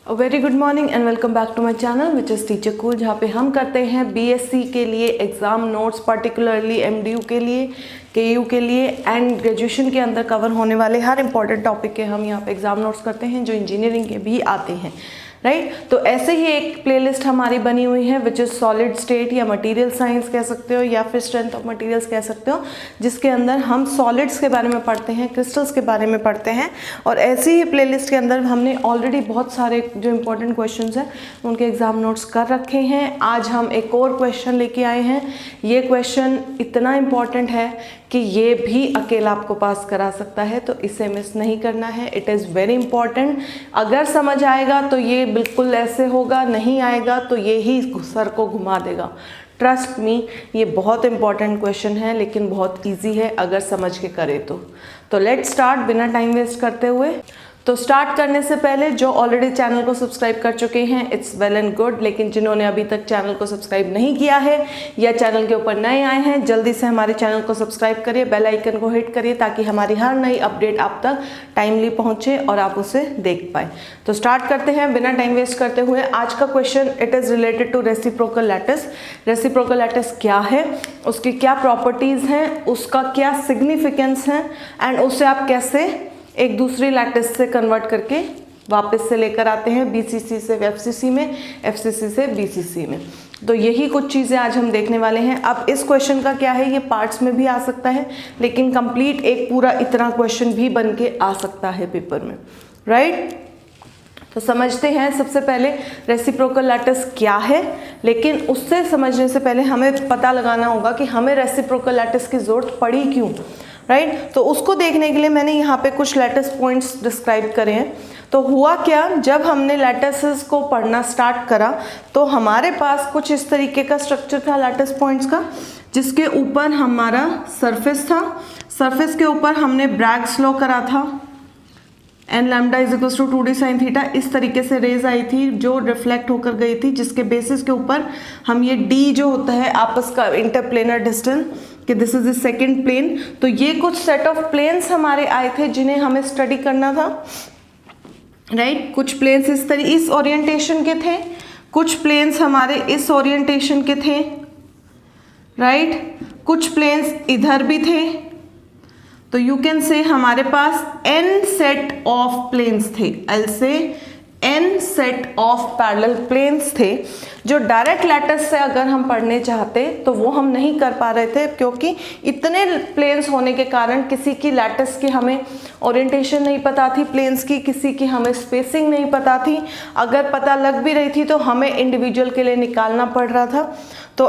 Very good morning and welcome back to my channel which is teacher cool, जहाँ पे हम करते हैं बीएससी के लिए एग्ज़ाम नोट्स, पर्टिकुलरली एमडीयू के लिए, केयू के लिए एंड ग्रेजुएशन के अंदर कवर होने वाले हर इंपॉर्टेंट टॉपिक के हम यहाँ पे एग्ज़ाम नोट्स करते हैं जो इंजीनियरिंग के भी आते हैं, राइट। तो ऐसे ही एक प्लेलिस्ट हमारी बनी हुई है विच इज़ सॉलिड स्टेट या मटेरियल साइंस कह सकते हो या फिर स्ट्रेंथ ऑफ मटेरियल्स कह सकते हो, जिसके अंदर हम सॉलिड्स के बारे में पढ़ते हैं, क्रिस्टल्स के बारे में पढ़ते हैं। और ऐसी ही प्लेलिस्ट के अंदर हमने ऑलरेडी बहुत सारे जो इंपॉर्टेंट क्वेश्चंस हैं उनके एग्जाम नोट्स कर रखे हैं। आज हम एक और क्वेश्चन लेके आए हैं। ये क्वेश्चन इतना इम्पॉर्टेंट है कि ये भी अकेला आपको पास करा सकता है, तो इसे मिस नहीं करना है। It is very important. अगर समझ आएगा तो ये बिल्कुल ऐसे होगा, नहीं आएगा तो ये ही सर को घुमा देगा। ट्रस्ट मी, ये बहुत इंपॉर्टेंट क्वेश्चन है लेकिन बहुत इजी है अगर समझ के करे तो लेट्स स्टार्ट बिना टाइम वेस्ट करते हुए। तो स्टार्ट करने से पहले जो ऑलरेडी चैनल को सब्सक्राइब कर चुके हैं इट्स वेल एंड गुड, लेकिन जिन्होंने अभी तक चैनल को सब्सक्राइब नहीं किया है या चैनल के ऊपर नए आए हैं, जल्दी से हमारे चैनल को सब्सक्राइब करिए, बेल आइकन को हिट करिए ताकि हमारी हर नई अपडेट आप तक टाइमली पहुंचे और आप उसे देख पाए। तो स्टार्ट करते हैं बिना टाइम वेस्ट करते हुए। आज का question it is related to reciprocal lattice. Reciprocal lattice क्या है, उसकी क्या प्रॉपर्टीज़ हैं, उसका क्या सिग्निफिकेंस है एंड उसे आप कैसे एक दूसरी लैटिस से कन्वर्ट करके वापस से लेकर आते हैं बीसीसी से एफसीसी में, एफसीसी से बीसीसी में। तो यही कुछ चीज़ें आज हम देखने वाले हैं। अब इस क्वेश्चन का क्या है, ये पार्ट्स में भी आ सकता है लेकिन कंप्लीट एक पूरा इतना क्वेश्चन भी बन के आ सकता है पेपर में, राइट। तो समझते हैं सबसे पहले रेसिप्रोकल लैटिस क्या है, लेकिन उससे समझने से पहले हमें पता लगाना होगा कि हमें रेसिप्रोकल लैटिस की ज़रूरत पड़ी क्यों, राइट। तो उसको देखने के लिए मैंने यहाँ पे कुछ लैटिस पॉइंट्स डिस्क्राइब करे हैं। तो हुआ क्या, जब हमने लैटिसेस को पढ़ना स्टार्ट करा तो हमारे पास कुछ इस तरीके का स्ट्रक्चर था लैटिस पॉइंट्स का, जिसके ऊपर हमारा सरफेस था। सरफेस के ऊपर हमने ब्रैग्स लॉ करा था, n lambda is equals to 2d sine theta. इस तरीके से रेज आई थी जो रिफ्लेक्ट होकर गई थी, जिसके बेसिस के ऊपर हम ये d जो होता है आपस का इंटरप्लेनर डिस्टेंस कि this is the second plane. तो ये कुछ सेट ऑफ प्लेन्स हमारे आए थे जिन्हें हमें स्टडी करना था, राइट। कुछ प्लेन्स इस ओरिएंटेशन के थे, कुछ प्लेन्स हमारे इस ओरिएंटेशन के थे, राइट। कुछ प्लेन्स इधर भी थे। तो यू कैन से हमारे पास n सेट ऑफ प्लेन्स थे, L से n set of parallel planes थे जो डायरेक्ट लैटिस से अगर हम पढ़ने चाहते तो वो हम नहीं कर पा रहे थे, क्योंकि इतने प्लेन्स होने के कारण किसी की लैटिस की हमें ओरिएंटेशन नहीं पता थी, प्लेन्स की किसी की हमें स्पेसिंग नहीं पता थी। अगर पता लग भी रही थी तो हमें इंडिविजुअल के लिए निकालना पड़ रहा था। तो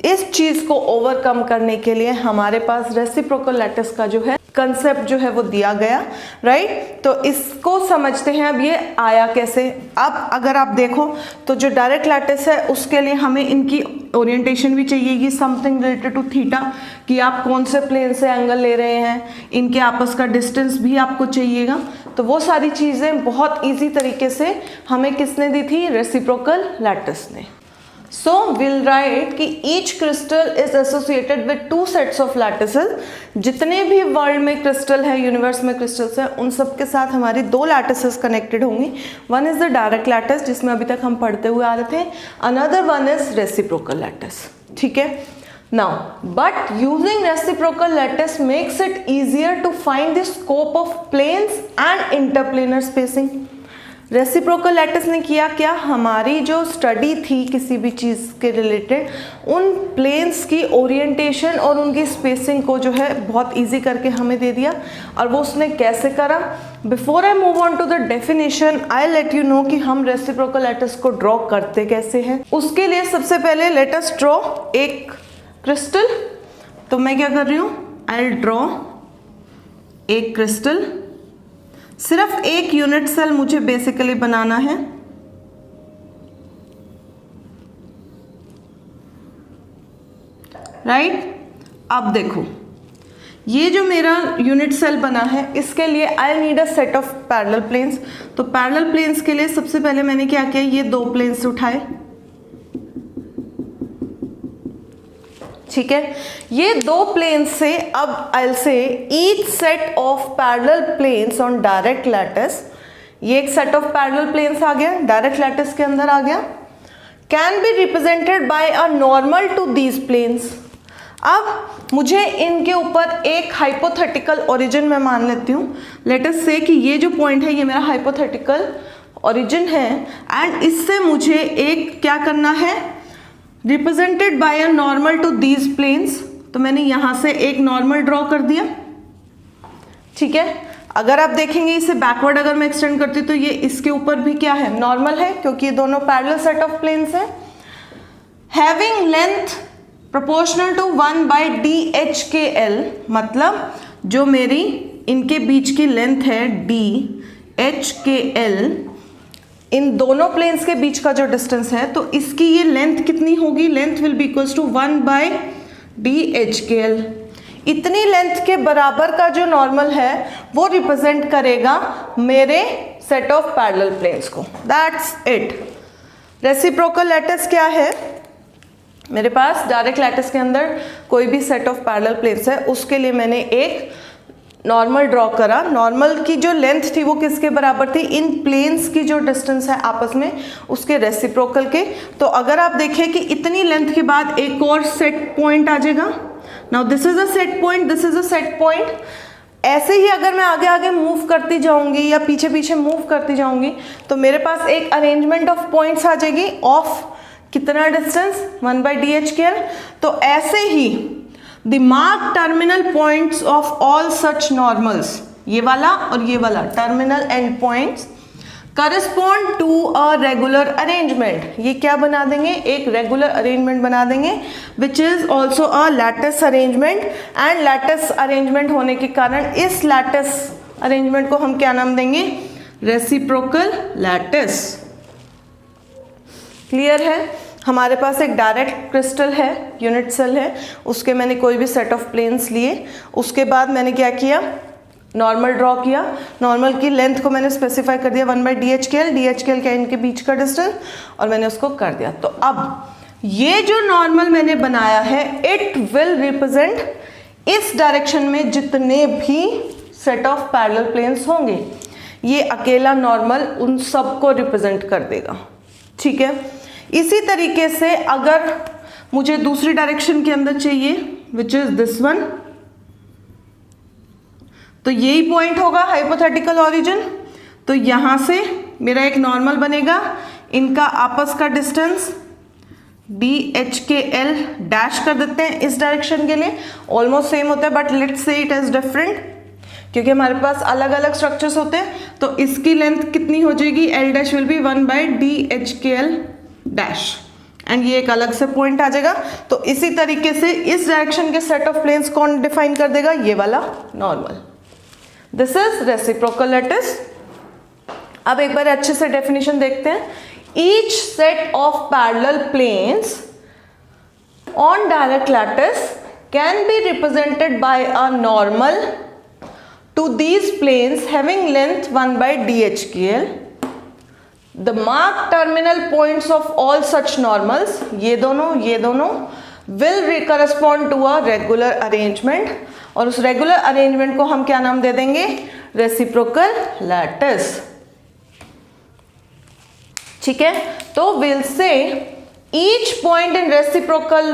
इस चीज़ को ओवरकम करने के लिए हमारे पास रेसिप्रोकल लैटिस का जो है कंसेप्ट जो है वो दिया गया, राइट। तो इसको समझते हैं अब ये आया कैसे। अब अगर आप देखो तो जो डायरेक्ट लैटिस है उसके लिए हमें इनकी ओरिएंटेशन भी चाहिएगी, समथिंग रिलेटेड टू थीटा, कि आप कौन से प्लेन से एंगल ले रहे हैं, इनके आपस का डिस्टेंस भी आपको चाहिएगा। तो वो सारी चीज़ें बहुत ईजी तरीके से हमें किसने दी थी, रेसिप्रोकल लैटिस ने। So we'll write कि each crystal is associated with two sets of lattices। जितने भी वर्ल्ड में क्रिस्टल है, यूनिवर्स में क्रिस्टल्स है, उन सब के साथ हमारी दो लैटिसेस कनेक्टेड होंगी। One is the direct lattice जिसमें अभी तक हम पढ़ते हुए आ रहे थे, another one is reciprocal lattice, ठीक है। Now but using reciprocal lattice makes it easier to find the scope of planes and interplanar spacing. Reciprocal lattice ने किया क्या, हमारी जो स्टडी थी किसी भी चीज़ के रिलेटेड, उन प्लेन्स की ओरिएंटेशन और उनकी स्पेसिंग को जो है बहुत इजी करके हमें दे दिया। और वो उसने कैसे करा, before I move on to the definition I let you know कि हम रेसिप्रोकल लैटिस को ड्रॉ करते कैसे हैं। उसके लिए सबसे पहले लेट अस ड्रॉ एक क्रिस्टल। तो मैं क्या कर रही हूँ, आई ड्रॉ एक क्रिस्टल। सिर्फ एक यूनिट सेल मुझे बेसिकली बनाना है, राइट। अब देखो ये जो मेरा यूनिट सेल बना है इसके लिए I need a set of parallel planes. तो पैरेलल प्लेन्स के लिए सबसे पहले मैंने क्या किया, ये दो प्लेन्स उठाए, ठीक है। ये दो प्लेन से अब I say each set of parallel planes on direct lattice ये एक सेट ऑफ पैरेलल प्लेन्स आ गया, डायरेक्ट लैटिस के अंदर आ गया। Can be represented by a normal to these planes. अब मुझे इनके ऊपर एक हाइपोथेटिकल ओरिजिन मैं मान लेती हूँ। लेट अस से कि ये जो पॉइंट है ये मेरा हाइपोथेटिकल ओरिजिन है, एंड इससे मुझे एक क्या करना है, represented by a normal to these planes. तो मैंने यहाँ से एक नॉर्मल ड्रॉ कर दिया, ठीक है। अगर आप देखेंगे इसे बैकवर्ड अगर मैं एक्सटेंड करती हूँ तो ये इसके ऊपर भी क्या है, नॉर्मल है, क्योंकि ये दोनों पैरेलल सेट ऑफ प्लेन्स है। Having length proportional to 1/DHKL, मतलब जो मेरी इनके बीच की लेंथ है DHKL, इन दोनों प्लेन्स के बीच का जो डिस्टेंस है, तो इसकी ये लेंथ कितनी होगी, length will be equals to 1/DHKL। इतनी लेंथ के बराबर का जो नॉर्मल है वो रिप्रेजेंट करेगा मेरे सेट ऑफ पैरेलल प्लेन्स को। That's it. रेसिप्रोकल लैटिस क्या है, मेरे पास डायरेक्ट लैटिस के अंदर कोई भी सेट ऑफ पैरेलल प्लेन्स है, उसके लिए मैंने एक नॉर्मल ड्रॉ करा। नॉर्मल की जो लेंथ थी वो किसके बराबर थी, इन प्लेन्स की जो डिस्टेंस है आपस में उसके रेसिप्रोकल के। तो अगर आप देखें कि इतनी लेंथ के बाद एक और सेट पॉइंट आ जाएगा। Now this is a set point, this is a set point. ऐसे ही अगर मैं आगे आगे मूव करती जाऊंगी या पीछे पीछे मूव करती जाऊंगी तो मेरे पास एक अरेंजमेंट ऑफ पॉइंट्स आ जाएगी ऑफ कितना डिस्टेंस, 1/DHKL। तो ऐसे ही the mark terminal points of all such normals, ये वाला और ये वाला terminal end points correspond to a regular arrangement. ये क्या बना देंगे, एक रेगुलर अरेंजमेंट बना देंगे, which is also a lattice arrangement. And lattice arrangement होने के कारण इस लैटिस अरेंजमेंट को हम क्या नाम देंगे, रेसिप्रोकल लैटिस। क्लियर है। हमारे पास एक डायरेक्ट क्रिस्टल है, यूनिट सेल है, उसके मैंने कोई भी सेट ऑफ प्लेन्स लिए, उसके बाद मैंने क्या किया, नॉर्मल ड्रॉ किया। नॉर्मल की लेंथ को मैंने स्पेसिफाई कर दिया 1/DHKL, DHKL क्या इनके बीच का डिस्टेंस, और मैंने उसको कर दिया। तो अब ये जो नॉर्मल मैंने बनाया है इट विल रिप्रेजेंट इस डायरेक्शन में जितने भी सेट ऑफ पैरेलल प्लेन्स होंगे, ये अकेला नॉर्मल उन सबको रिप्रेजेंट कर देगा, ठीक है। इसी तरीके से अगर मुझे दूसरी डायरेक्शन के अंदर चाहिए विच इज दिस वन, तो यही पॉइंट होगा हाइपोथेटिकल ओरिजिन। तो यहां से मेरा एक नॉर्मल बनेगा, इनका आपस का डिस्टेंस DHKL डैश कर देते हैं इस डायरेक्शन के लिए, ऑलमोस्ट सेम होता है but let's say it is different क्योंकि हमारे पास अलग अलग स्ट्रक्चर्स होते हैं। तो इसकी लेंथ कितनी हो जाएगी, L dash will be 1/DHKL dash, and ये एक अलग से पॉइंट आ जाएगा। तो इसी तरीके से इस डायरेक्शन के सेट ऑफ प्लेन्स कौन डिफाइन कर देगा, ये वाला normal. This is reciprocal lattice. अब एक बार अच्छे से डेफिनेशन देखते हैं। Each set of parallel planes on direct lattice can be represented by a normal to these planes having length 1/DHKL. The marked terminal points of all such normals, ये दोनों will correspond to a regular arrangement, और उस regular arrangement को हम क्या नाम दे देंगे, reciprocal lattice, ठीक है। तो we'll say each point in reciprocal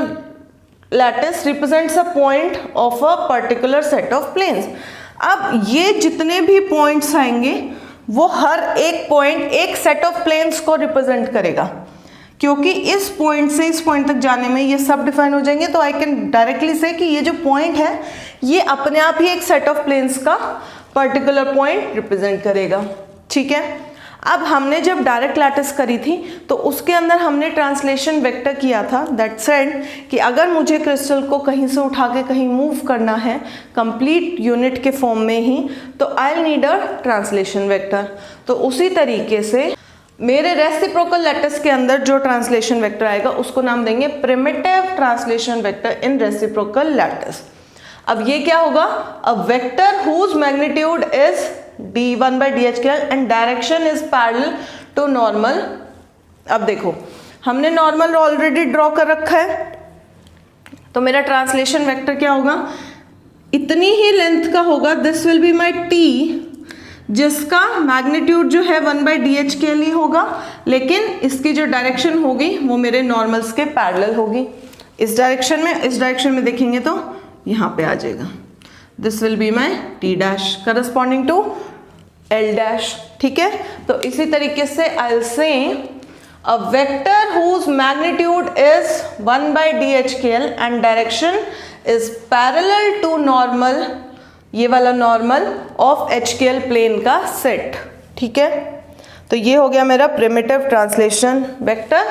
lattice represents a point of a particular set of planes. अब ये जितने भी पॉइंट्स आएंगे वो हर एक पॉइंट एक सेट ऑफ प्लेन्स को रिप्रेजेंट करेगा, क्योंकि इस पॉइंट से इस पॉइंट तक जाने में ये सब डिफाइन हो जाएंगे। तो आई कैन डायरेक्टली से कि ये जो पॉइंट है ये अपने आप ही एक सेट ऑफ प्लेन्स का पर्टिकुलर पॉइंट रिप्रेजेंट करेगा, ठीक है। अब हमने जब डायरेक्ट लैटिस करी थी तो उसके अंदर हमने ट्रांसलेशन वेक्टर किया था, दैट सेड कि अगर मुझे क्रिस्टल को कहीं से उठा के कहीं मूव करना है कंप्लीट यूनिट के फॉर्म में ही, तो I will need a translation vector. तो उसी तरीके से मेरे रेसिप्रोकल लैटिस के अंदर जो ट्रांसलेशन वेक्टर आएगा उसको नाम देंगे primitive translation vector in reciprocal lattice. अब ये क्या होगा, a vector whose magnitude is D1/DHKL and direction is parallel to normal. अब देखो हमने नॉर्मल ऑलरेडी ड्रॉ कर रखा है, तो मेरा ट्रांसलेशन वेक्टर क्या होगा, इतनी ही लेंथ का होगा, this will be my T, जिसका मैग्नीट्यूड जो है 1/dh के लिए होगा, लेकिन इसकी जो डायरेक्शन होगी वो मेरे नॉर्मल्स के पैरेलल होगी। इस डायरेक्शन में देखेंगे तो यहाँ पे आ जाएगा, this will be my T dash corresponding to L dash. ठीक है, तो इसी तरीके से I will say a vector whose magnitude is 1/dh and direction is parallel to normal, ये वाला नॉर्मल ऑफ HKL प्लेन का सेट। ठीक है, तो ये हो गया मेरा प्रिमिटिव ट्रांसलेशन वेक्टर।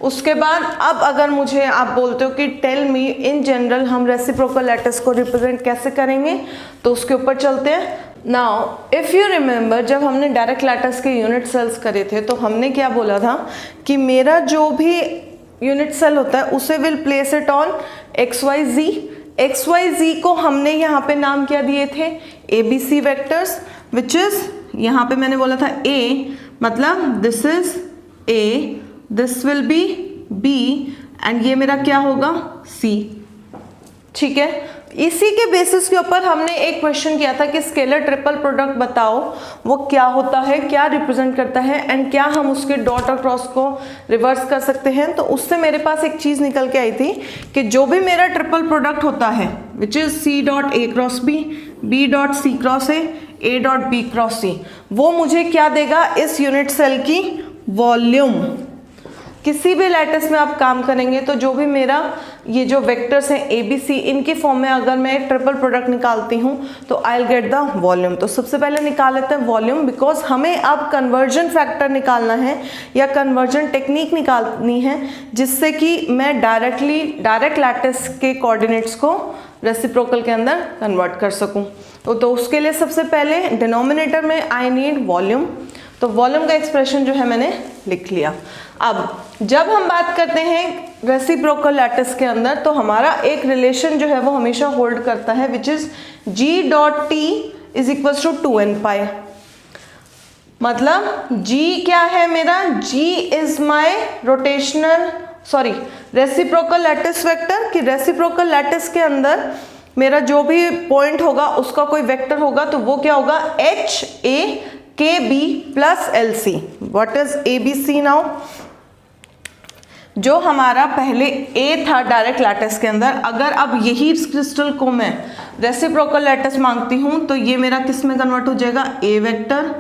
उसके बाद अब अगर मुझे आप बोलते हो कि टेल मी इन जनरल हम रेसिप्रोकल लैटिस को रिप्रेजेंट कैसे करेंगे, तो उसके ऊपर चलते हैं। नाउ इफ़ यू रिमेंबर, जब हमने डायरेक्ट लैटिस के यूनिट सेल्स करे थे तो हमने क्या बोला था कि मेरा जो भी यूनिट सेल होता है उसे will place it on XYZ। XYZ को हमने यहाँ पे नाम क्या दिए थे, ABC वेक्टर्स, विच इज यहाँ पे मैंने बोला था A, मतलब this is A, this will B B and ये मेरा क्या होगा C। ठीक है, इसी के बेसिस के ऊपर हमने एक क्वेश्चन किया था कि स्केलर ट्रिपल प्रोडक्ट बताओ वो क्या होता है, क्या रिप्रेजेंट करता है एंड क्या हम उसके डॉट और क्रॉस को रिवर्स कर सकते हैं। तो उससे मेरे पास एक चीज़ निकल के आई थी कि जो भी मेरा ट्रिपल प्रोडक्ट होता है which is C.A cross B, B.C cross A dot B cross C, वो मुझे क्या देगा, इस यूनिट सेल की वॉल्यूम। किसी भी लैटिस में आप काम करेंगे तो जो भी मेरा ये जो वेक्टर्स हैं ABC, इनकी फॉर्म में अगर मैं एक ट्रिपल प्रोडक्ट निकालती हूँ तो I will get the volume. तो सबसे पहले निकाल लेते हैं वॉल्यूम, बिकॉज हमें अब कन्वर्जन फैक्टर निकालना है या कन्वर्जन टेक्निक निकालनी है जिससे कि मैं डायरेक्ट लैटिस के कोऑर्डिनेट्स को रेसिप्रोकल के अंदर कन्वर्ट कर सकूँ। तो उसके लिए सबसे पहले डिनोमिनेटर में आई नीड वॉल्यूम। तो वॉल्यूम का एक्सप्रेशन जो है मैंने लिख लिया। अब जब हम बात करते हैं रेसिप्रोकल लैटिस के अंदर तो हमारा एक रिलेशन जो है वो हमेशा होल्ड करता है which is G.T is equal to 2n pi. मतलब G क्या है मेरा, G is my reciprocal lattice vector, कि रेसिप्रोकल लैटिस के अंदर मेरा जो भी पॉइंट होगा उसका कोई वेक्टर होगा तो वो क्या होगा, HAKB plus LC। What is ABC now, जो हमारा पहले A था डायरेक्ट लैटिस के अंदर, अगर अब यही क्रिस्टल को मैं रेसिप्रोकल लैटिस मांगती हूँ तो ये मेरा किस में कन्वर्ट हो जाएगा, A वेक्टर,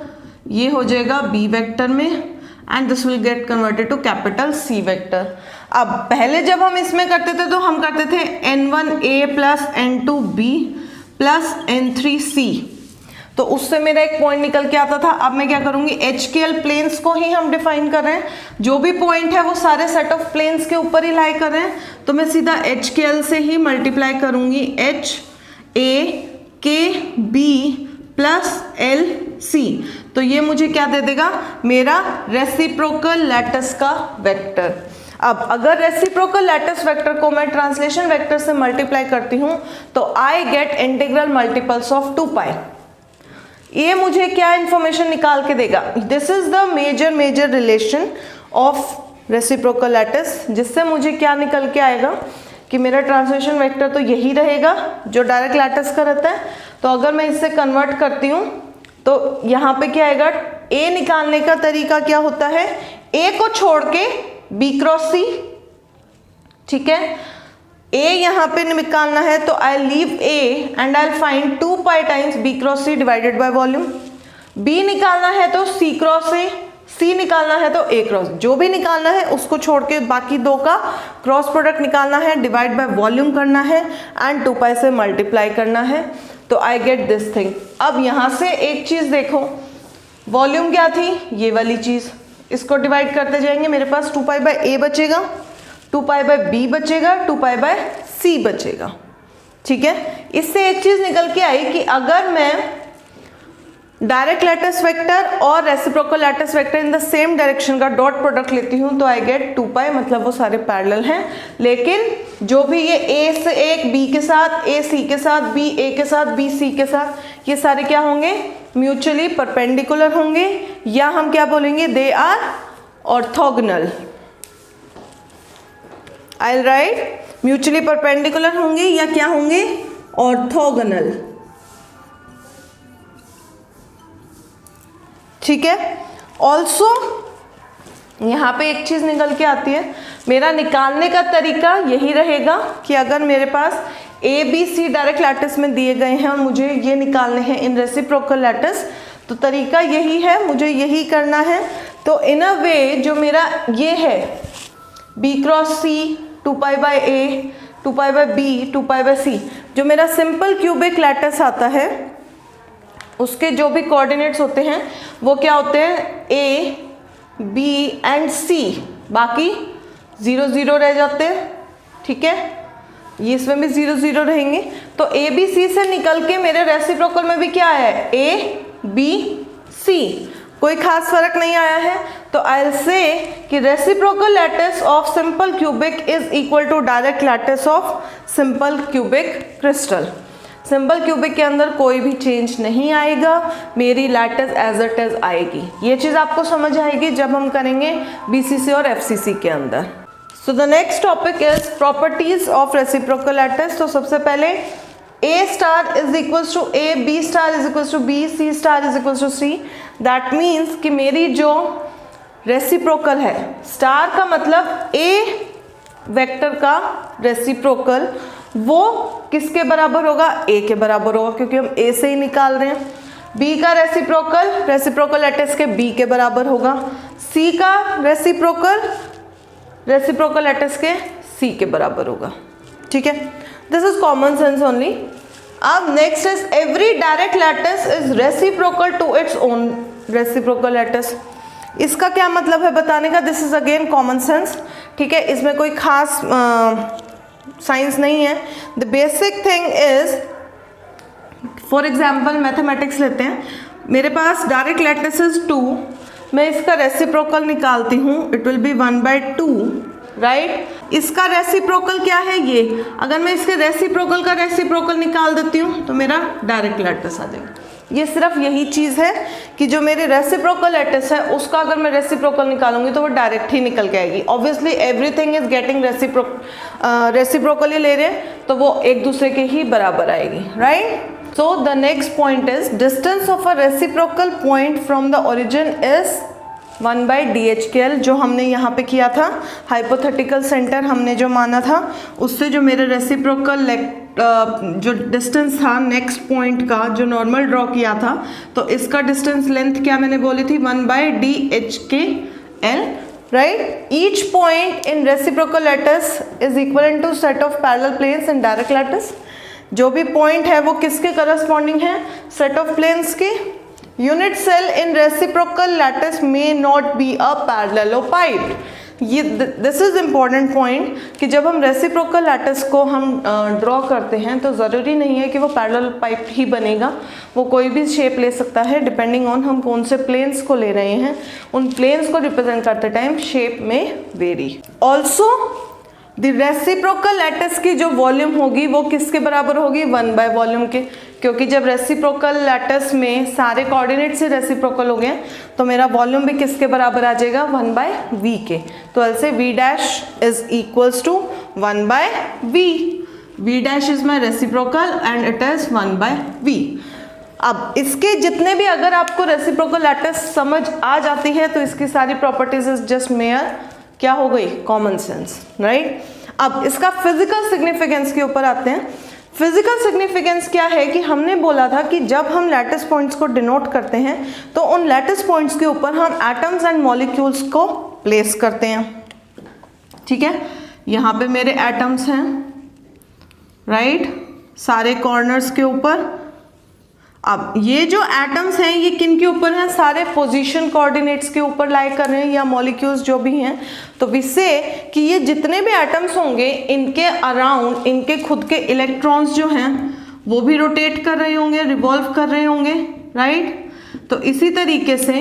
ये हो जाएगा B वेक्टर में and this will get converted to capital C vector. अब पहले जब हम इसमें करते थे तो हम करते थे N1A plus N2B plus N3C, तो उससे मेरा एक पॉइंट निकल के आता था। अब मैं क्या करूंगी, HKL प्लेन्स को ही हम डिफाइन कर रहे हैं, जो भी पॉइंट है वो सारे सेट ऑफ प्लेन्स के ऊपर ही लाई कर रहे हैं, तो मैं सीधा HKL से ही मल्टीप्लाई करूंगी HAKB प्लस LC। तो ये मुझे क्या दे देगा, मेरा रेसिप्रोकल लैटिस का वेक्टर। अब अगर रेसिप्रोकल लैटिस वेक्टर को मैं ट्रांसलेशन वेक्टर से मल्टीप्लाई करती हूँ तो I get integral multiples of 2 pi. ये मुझे क्या इंफॉर्मेशन निकाल के देगा, this is the major relation of reciprocal lattice, जिससे मुझे क्या निकल के आएगा कि मेरा ट्रांसलेशन वेक्टर तो यही रहेगा जो डायरेक्ट लैटिस का रहता है। तो अगर मैं इससे कन्वर्ट करती हूँ तो यहाँ पे क्या आएगा, A निकालने का तरीका क्या होता है, A को छोड़ के B क्रॉस C। ठीक है, A यहाँ पे निकालना है तो I leave A and I find 2 pi times B cross C divided by volume. B निकालना है तो C क्रॉस A, C निकालना है तो A क्रॉस, जो भी निकालना है उसको छोड़ के बाकी दो का क्रॉस प्रोडक्ट निकालना है, डिवाइड बाय वॉल्यूम करना है एंड 2 पाई से मल्टीप्लाई करना है। तो आई गेट दिस थिंग। अब यहाँ से एक चीज़ देखो, वॉल्यूम क्या थी, ये वाली चीज़, इसको डिवाइड करते जाएंगे, मेरे पास 2 पाई बाय A बचेगा, 2 पाई बाय B बचेगा, 2 पाई बाय C बचेगा। ठीक है, इससे एक चीज निकल के आई कि अगर मैं डायरेक्ट लैटिस वेक्टर और reciprocal lattice vector in the same direction का डॉट प्रोडक्ट लेती हूँ तो आई गेट 2 पाई, मतलब वो सारे पैरेलल हैं। लेकिन जो भी ये A से एक B के साथ, A C के साथ, B A के साथ, B C के साथ, ये सारे क्या होंगे, म्यूचुअली परपेंडिकुलर होंगे, या हम क्या बोलेंगे, they are orthogonal. I right, mutually perpendicular होंगे या क्या होंगे, ऑर्थोगोनल। ठीक है। ऑल्सो यहाँ पे एक चीज़ निकल के आती है, मेरा निकालने का तरीका यही रहेगा कि अगर मेरे पास A B C direct lattice में दिए गए हैं और मुझे ये निकालने हैं इन रेसिप्रोकल लैटिस, तो तरीका यही है, मुझे यही करना है। तो इन अ वे जो मेरा ये है b cross c 2π/a 2π/b 2π/c, जो मेरा सिंपल क्यूबिक लैटिस आता है उसके जो भी कोऑर्डिनेट्स होते हैं वो क्या होते हैं, a b एंड c, बाकी 0 0 रह जाते हैं। ठीक है, ये इसमें भी 0 0 रहेंगे। तो a b c से निकल के मेरे रेसिप्रोकल में भी क्या आया है, a b c, कोई खास फर्क नहीं आया है। तो आई विल से कि reciprocal lattice of simple cubic is equal to direct lattice of simple cubic crystal. Simple cubic के अंदर कोई भी चेंज नहीं आएगा, मेरी लैटिस एज इट इज आएगी। ये चीज़ आपको समझ आएगी जब हम करेंगे बीसीसी और एफसीसी के अंदर। So the next topic is properties of reciprocal lattice. तो सबसे पहले A star is equals to A, B star is equals to B, C star is equals to C। That means कि मेरी जो reciprocal है, star का मतलब A vector का रेसिप्रोकल, वो किसके बराबर होगा, A के बराबर होगा, क्योंकि हम A से ही निकाल रहे हैं। B का रेसिप्रोकल रेसिप्रोकल लैटिस के B के बराबर होगा। C का रेसिप्रोकल रेसिप्रोकल लैटिस के C के बराबर होगा। ठीक है, this is common sense only. अब next is every direct lattice is reciprocal to its own reciprocal lattice. इसका क्या मतलब है बताने का, this is again common sense. ठीक है, इसमें कोई खास साइंस नहीं है। The basic thing is, for example mathematics लेते हैं, मेरे पास डायरेक्ट लैटिस इज 2, मैं इसका रेसिप्रोकल निकालती हूँ, इट विल बी 1/2, राइट। इसका रेसिप्रोकल क्या है ये, अगर मैं इसके रेसिप्रोकल का रेसिप्रोकल निकाल देती हूँ तो मेरा डायरेक्ट लैटिस आ जाएगा। ये सिर्फ यही चीज़ है कि जो मेरे रेसिप्रोकल लैटिस है उसका अगर मैं रेसिप्रोकल निकालूंगी तो वो डायरेक्ट ही निकल के आएगी। Obviously everything is getting reciprocally ले रहे हैं तो वो एक दूसरे के ही बराबर आएगी, right. So the next point is distance of a reciprocal point from the origin is 1/DHKL, जो हमने यहाँ पे किया था। हाइपोथेटिकल सेंटर हमने जो माना था उससे जो मेरे रेसिप्रोकल जो डिस्टेंस था नेक्स्ट पॉइंट का, जो नॉर्मल ड्रॉ किया था, तो इसका डिस्टेंस लेंथ क्या मैंने बोली थी, 1/DHKL, right. Each point in reciprocal lattice is equal to set of parallel planes in direct lattice. जो भी पॉइंट है वो किसके करस्पॉन्डिंग है, सेट ऑफ प्लेन्स के। Unit cell in reciprocal lattice may not be a parallelepiped. ये this is important point कि जब हम रेसिप्रोकल लैटिस को हम ड्रॉ करते हैं तो ज़रूरी नहीं है कि वो पैरेललोपाइड ही बनेगा, वो कोई भी शेप ले सकता है डिपेंडिंग ऑन हम कौन से प्लेन्स को ले रहे हैं। उन प्लेन्स को रिप्रेजेंट करते टाइम शेप में very. Also the reciprocal lattice की जो वॉल्यूम होगी वो किसके बराबर होगी, 1/वॉल्यूम के, क्योंकि जब रेसिप्रोकल लैटिस में सारे कोऑर्डिनेट से रेसिप्रोकल हो गए तो मेरा वॉल्यूम भी किसके बराबर आ जाएगा, 1/v के। तो ऐसे v dash is equals to 1/v। v dash is my reciprocal and it is 1/v। अब इसके जितने भी अगर आपको रेसिप्रोकल लैटिस समझ आ जाती है तो इसकी सारी प्रॉपर्टीज इज जस्ट मेयर क्या हो गई, कॉमन सेंस, राइट। अब इसका फिजिकल सिग्निफिकेंस के ऊपर आते हैं। फिजिकल सिग्निफिकेंस क्या है कि हमने बोला था कि जब हम लैटिस पॉइंट्स को डिनोट करते हैं तो उन लैटिस पॉइंट्स के ऊपर हम एटम्स एंड मॉलिक्यूल्स को प्लेस करते हैं। ठीक है, यहाँ पे मेरे एटम्स हैं, राइट, सारे कॉर्नर्स के ऊपर। अब ये जो एटम्स हैं ये किन के ऊपर हैं, सारे पोजीशन कोऑर्डिनेट्स के ऊपर लाई कर रहे हैं, या मॉलिक्यूल्स जो भी हैं। तो वी से कि ये जितने भी एटम्स होंगे इनके अराउंड इनके खुद के इलेक्ट्रॉन्स जो हैं वो भी रोटेट कर रहे होंगे, रिवॉल्व कर रहे होंगे, राइट। तो इसी तरीके से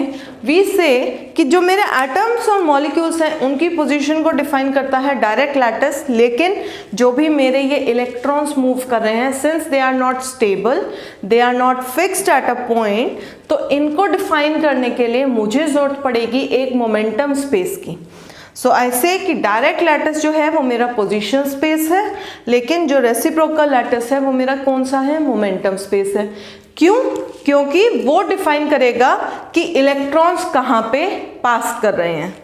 वी से कि जो मेरे एटम्स और मॉलिक्यूल्स हैं उनकी पोजीशन को डिफाइन करता है डायरेक्ट लैटिस, लेकिन जो भी मेरे ये इलेक्ट्रॉन्स मूव कर रहे हैं, since they are not stable, they are not fixed at a point, तो इनको डिफाइन करने के लिए मुझे जरूरत पड़ेगी एक मोमेंटम स्पेस की। सो आई से कि डायरेक्ट लैटिस जो है वो मेरा पोजीशन स्पेस है, लेकिन जो रेसिप्रोकल लैटिस है वो मेरा कौन सा है, मोमेंटम स्पेस है। क्यों? क्योंकि वो डिफाइन करेगा कि इलेक्ट्रॉन्स कहाँ पे पास कर रहे हैं।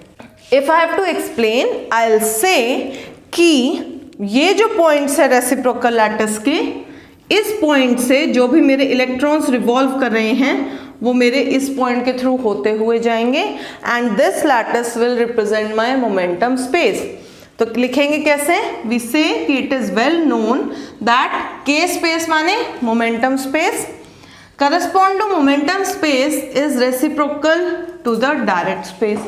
If I have to explain, I will say कि ये जो पॉइंट्स है रेसिप्रोकल लैटिस के, इस पॉइंट से जो भी मेरे इलेक्ट्रॉन्स रिवॉल्व कर रहे हैं वो मेरे इस पॉइंट के थ्रू होते हुए जाएंगे and this lattice will represent my momentum space. तो लिखेंगे कैसे? वी से कि it is well known that K space माने momentum space correspond to momentum space is reciprocal to the direct space.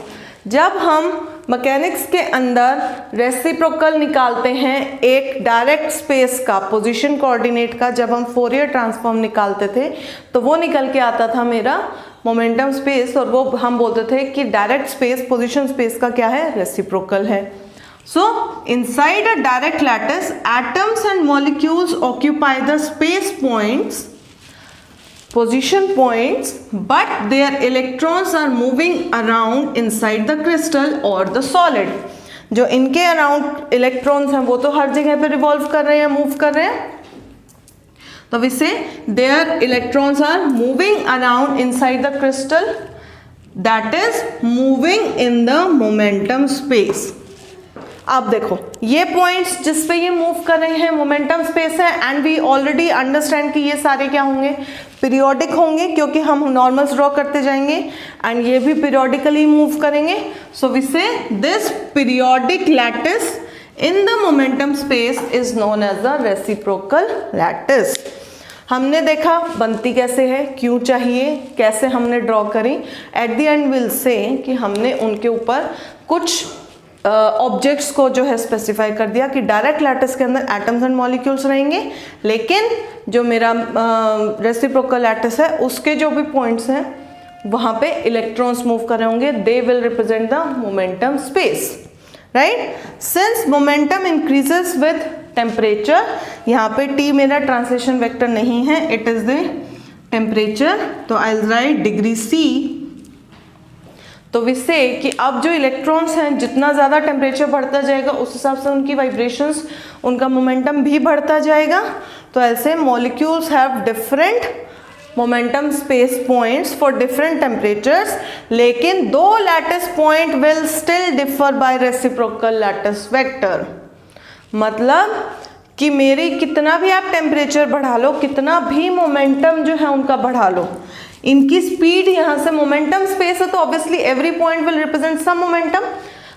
जब हम मैकेनिक्स के अंदर रेसिप्रोकल निकालते हैं एक डायरेक्ट स्पेस का, पोजीशन कोऑर्डिनेट का, जब हम फोरियर ट्रांसफॉर्म निकालते थे तो वो निकल के आता था मेरा मोमेंटम स्पेस, और वो हम बोलते थे कि डायरेक्ट स्पेस पोजीशन स्पेस का क्या है? रेसिप्रोकल है। So inside a direct lattice, atoms and molecules occupy the space points, position points, but their electrons are moving around inside the crystal or the solid. जो इनके around electrons हैं वो तो हर जगह पे रिवॉल्व कर रहे हैं, मूव कर रहे हैं, तो we say their electrons are moving around inside the crystal, that is moving in the momentum space. अब देखो ये पॉइंट्स जिस पे ये मूव कर रहे हैं मोमेंटम स्पेस है, एंड वी ऑलरेडी अंडरस्टैंड कि ये सारे क्या होंगे? पीरियोडिक होंगे, क्योंकि हम नॉर्मल्स ड्रॉ करते जाएंगे एंड ये भी पीरियोडिकली मूव करेंगे। So we say this periodic lattice in the momentum space is known as the reciprocal lattice. हमने देखा बनती कैसे है, क्यों चाहिए, कैसे हमने ड्रॉ करी। At the end will say कि हमने उनके ऊपर कुछ ऑब्जेक्ट्स को जो है स्पेसिफाई कर दिया कि डायरेक्ट लैटिस के अंदर एटम्स एंड मॉलिक्यूल्स रहेंगे, लेकिन जो मेरा रेसिप्रोकल लैटिस है उसके जो भी पॉइंट्स हैं वहाँ पे इलेक्ट्रॉन्स मूव कर रहे होंगे, they will represent the momentum space, right. Since momentum increases with temperature, यहाँ पे टी मेरा ट्रांसलेशन वेक्टर नहीं है, इट इज द टेम्परेचर, तो I will write degree C. तो वी से कि अब जो इलेक्ट्रॉन्स हैं जितना ज़्यादा टेम्परेचर बढ़ता जाएगा उस हिसाब से उनकी वाइब्रेशंस, उनका मोमेंटम भी बढ़ता जाएगा। तो ऐसे molecules have different momentum space points for different temperatures, लेकिन दो lattice point will still differ by reciprocal lattice vector. मतलब कि मेरी कितना भी आप टेम्परेचर बढ़ा लो, कितना भी मोमेंटम जो है उनका बढ़ा लो, इनकी स्पीड यहाँ से मोमेंटम स्पेस है तो obviously every point will represent some momentum,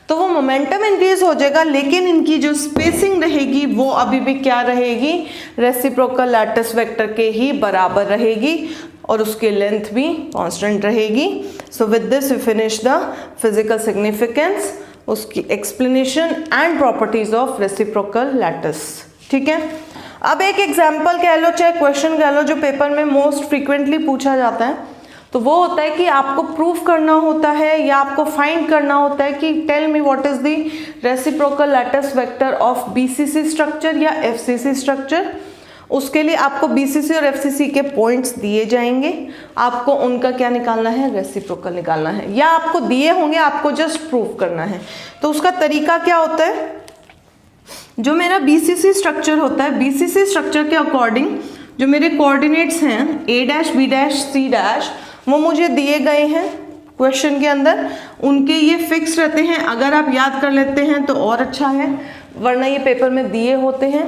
तो वो मोमेंटम इंक्रीज हो जाएगा, लेकिन इनकी जो स्पेसिंग रहेगी वो अभी भी क्या रहेगी? रेसिप्रोकल लैटिस वेक्टर के ही बराबर रहेगी और उसकी लेंथ भी कांस्टेंट रहेगी। So with this we finish the physical significance, उसकी explanation and properties of reciprocal lattice. ठीक है, अब एक एग्जाम्पल कह लो चाहे क्वेश्चन कह लो जो पेपर में मोस्ट फ्रीक्वेंटली पूछा जाता है, तो वो होता है कि आपको प्रूफ करना होता है या आपको फाइंड करना होता है कि tell me what is the reciprocal lattice vector of BCC structure या एफसीसी स्ट्रक्चर। उसके लिए आपको बीसीसी और एफसीसी के पॉइंट्स दिए जाएंगे, आपको उनका क्या निकालना है? रेसिप्रोकल निकालना है, या आपको दिए होंगे, आपको जस्ट प्रूफ करना है। तो उसका तरीका क्या होता है? जो मेरा बीसीसी स्ट्रक्चर होता है, बीसीसी स्ट्रक्चर के अकॉर्डिंग जो मेरे कोऑर्डिनेट्स हैं A dash B dash C dash वो मुझे दिए गए हैं क्वेश्चन के अंदर, उनके ये फिक्स रहते हैं। अगर आप याद कर लेते हैं तो और अच्छा है, वरना ये पेपर में दिए होते हैं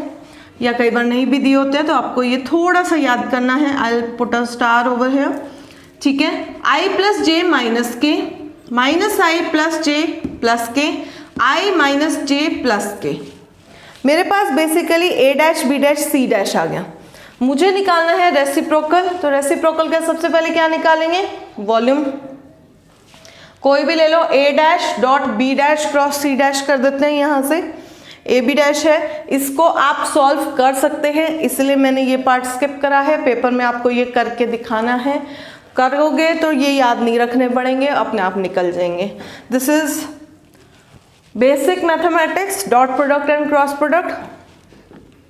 या कई बार नहीं भी दिए होते हैं, तो आपको ये थोड़ा सा याद करना है। I will put a star over here, ठीक है। I plus J minus K, minus I plus J plus K, I minus J plus K. मेरे पास basically A dash B dash C dash आ गया, मुझे निकालना है रेसिप्रोकल। तो रेसिप्रोकल का सबसे पहले क्या निकालेंगे? वॉल्यूम। कोई भी ले लो, A dash dot B dash cross C dash कर देते हैं, यहाँ से ए बी डैश है, इसको आप सॉल्व कर सकते हैं, इसलिए मैंने ये पार्ट स्किप करा है। पेपर में आपको ये करके दिखाना है, करोगे तो ये याद नहीं रखने पड़ेंगे, अपने आप निकल जाएंगे। This is basic mathematics, dot product and cross product.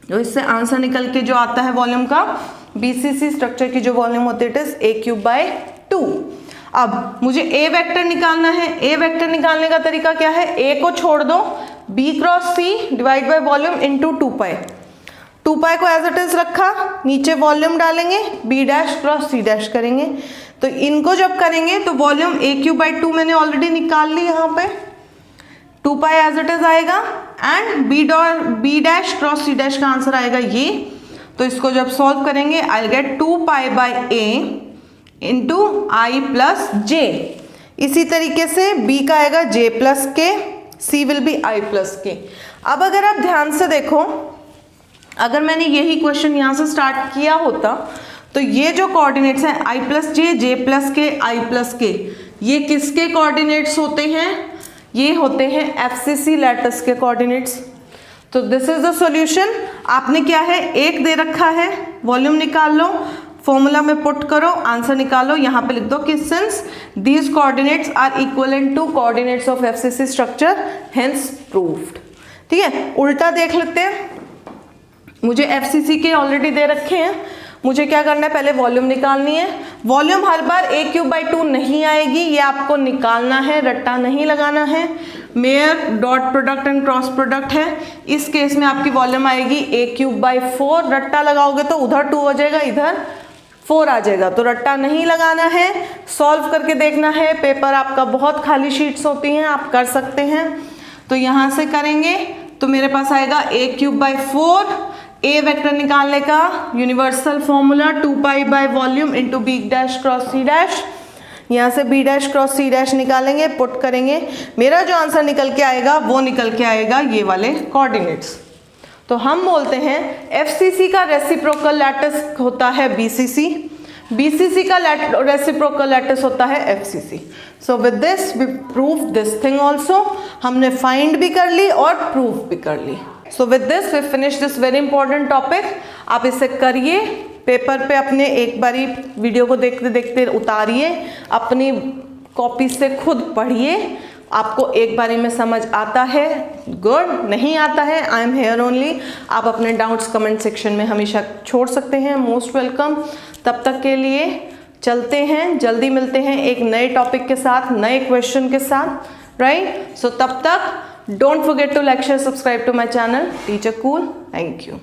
तो इससे आंसर निकल के जो आता है वॉल्यूम का, बीसीसी स्ट्रक्चर की जो वॉल्यूम होती है इट इज a³/2। अब मुझे ए वेक्टर निकालना है। ए वेक्टर निकालने का तरीका क्या है? ए को छोड़ दो, b cross C divide by volume into 2π। 2 pi को एज इट इज रखा, नीचे वॉल्यूम डालेंगे, बी डैश क्रॉस सी डैश करेंगे। तो इनको जब करेंगे तो वॉल्यूम ए क्यूब बाई 2 मैंने ऑलरेडी निकाल ली, यहाँ पे 2 पाई एज इट इज आएगा and B dash cross C dash का आंसर आएगा ये। तो इसको जब सॉल्व करेंगे I get 2 pi by A into I plus J. इसी तरीके से बी का आएगा J plus K, C will be I plus K. अब अगर आप ध्यान से देखो, अगर मैंने यही क्वेश्चन यहाँ से स्टार्ट किया होता तो ये जो कोऑर्डिनेट्स हैं आई प्लस जे प्लस के, आई प्लस के, ये किसके कोऑर्डिनेट्स होते हैं? ये होते हैं एफसीसी लैटिस के कोऑर्डिनेट्स। तो दिस इज द सॉल्यूशन। आपने क्या है, एक दे रखा है, वॉल्यूम निकाल लो, फॉर्मूला में पुट करो, आंसर निकालो, यहाँ पे लिख दो कि since these coordinates are equivalent to coordinates of FCC structure hence proved. ठीक है, उल्टा देख लेते हैं। मुझे एफसीसी के ऑलरेडी दे रखे हैं, मुझे क्या करना है, पहले वॉल्यूम निकालनी है। Volume her bar A cube by 2 नहीं आएगी, ये आपको निकालना है, रट्टा नहीं लगाना है। Mayor dot product and cross product है, इस केस में आपकी वॉल्यूम आएगी ए क्यूब बाई 4। रट्टा लगाओगे तो उधर 2 हो जाएगा, इधर 4 आ जाएगा, तो रट्टा नहीं लगाना है, सॉल्व करके देखना है। पेपर आपका बहुत खाली शीट्स होती हैं, आप कर सकते हैं। तो यहाँ से करेंगे तो मेरे पास आएगा a cube by 4। A vector निकालने का universal formula 2 pi by volume into b dash cross C dash. यहाँ से बी डैश क्रॉस सी डैश निकालेंगे, पुट करेंगे, मेरा जो आंसर निकल के आएगा वो निकल के आएगा ये वाले कोऑर्डिनेट्स। तो हम बोलते हैं एफसीसी का रेसिप्रोकल लैटिस होता है बीसीसी, बीसीसी का रेसिप्रोकल लैटिस होता है FCC. So with this we prove this thing also. हमने फाइंड भी कर ली और प्रूव भी कर ली। So with this we finish this very important topic. आप इसे करिए, पेपर पे अपने एक बारी वीडियो को देखते देखते उतारिए, अपनी कॉपी से खुद पढ़िए। आपको एक बारी में समझ आता है, गुड, नहीं आता है, आई एम हेयर ओनली। आप अपने डाउट्स कमेंट सेक्शन में हमेशा छोड़ सकते हैं, मोस्ट वेलकम। तब तक के लिए चलते हैं, जल्दी मिलते हैं एक नए टॉपिक के साथ, नए क्वेश्चन के साथ, राइट? सो तब तक don't forget to like share subscribe to my channel teacher cool. Thank you.